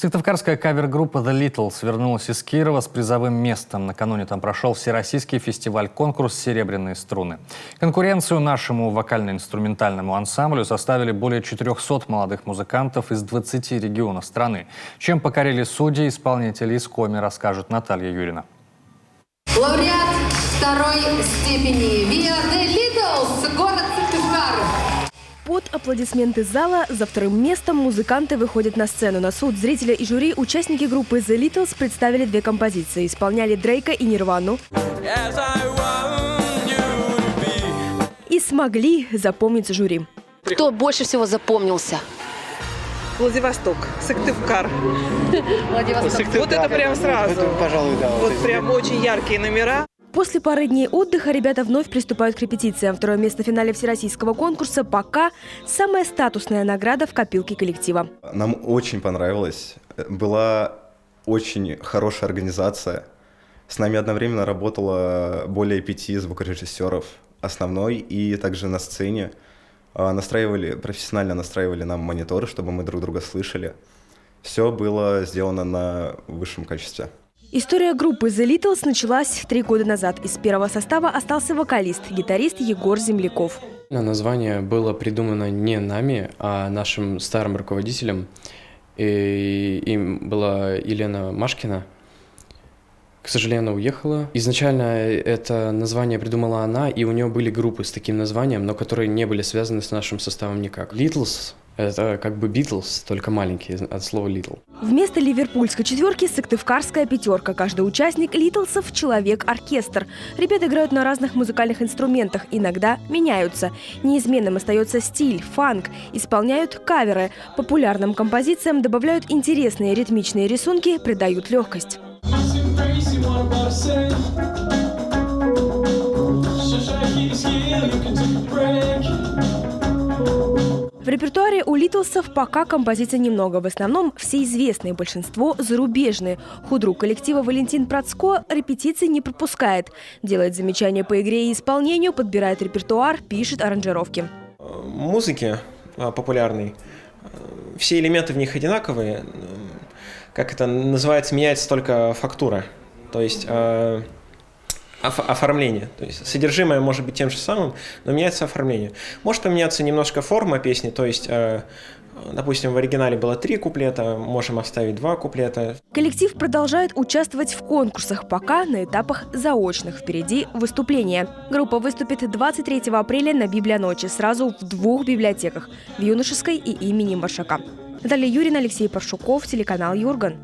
Сыктывкарская кавер-группа The Littles вернулась из Кирова с призовым местом. Накануне там прошел всероссийский фестиваль-конкурс «Серебряные струны». Конкуренцию нашему вокально-инструментальному ансамблю составили более 400 молодых музыкантов из 20 регионов страны. Чем покорили судьи, исполнители из Коми, расскажет Наталья Юрина. Лауреат второй степени We are The Littles, город Сыктывкар. Под аплодисменты зала за вторым местом музыканты выходят на сцену. На суд зрителя и жюри участники группы The Littles представили две композиции. Исполняли Дрейка и Нирвану. И смогли запомнить жюри. Кто больше всего запомнился? Владивосток, Сыктывкар. Владивосток. Вот это прям сразу. Это, пожалуй, да. Вот прям очень яркие номера. После пары дней отдыха ребята вновь приступают к репетициям. Второе место в финале всероссийского конкурса пока самая статусная награда в копилке коллектива. Нам очень понравилось. Была очень хорошая организация. С нами одновременно работало более 5 звукорежиссеров, основной и также на сцене. Профессионально настраивали нам мониторы, чтобы мы друг друга слышали. Все было сделано на высшем качестве. История группы The Littles началась 3 года назад. Из первого состава остался вокалист, гитарист Егор Земляков. Название было придумано не нами, а нашим старым руководителем. И им была Елена Машкина. К сожалению, она уехала. Изначально это название придумала она, и у нее были группы с таким названием, но которые не были связаны с нашим составом никак. Littles — это как бы Beatles, только маленькие, от слова little. Вместо ливерпульской четверки сыктывкарская пятерка. Каждый участник Литлсов — человек-оркестр. Ребята играют на разных музыкальных инструментах, иногда меняются. Неизменным остается стиль, фанк. Исполняют каверы. Популярным композициям добавляют интересные ритмичные рисунки, придают легкость. В репертуаре у Литлсов пока композиций немного. В основном все известные, большинство зарубежные. Худрук коллектива Валентин Процко репетиции не пропускает. Делает замечания по игре и исполнению, подбирает репертуар, пишет аранжировки. Музыки популярной, все элементы в них одинаковые. Как это называется, меняется только фактура. То есть оформление. То есть содержимое может быть тем же самым, но меняется оформление. Может поменяться немножко форма песни, то есть, допустим, в оригинале было 3 куплета, можем оставить 2 куплета. Коллектив продолжает участвовать в конкурсах, пока на этапах заочных. Впереди выступления. Группа выступит 23 апреля на Библионочи, сразу в 2 библиотеках – в Юношеской и имени Маршака. Наталья Юрина, Алексей Паршуков, телеканал Юрган.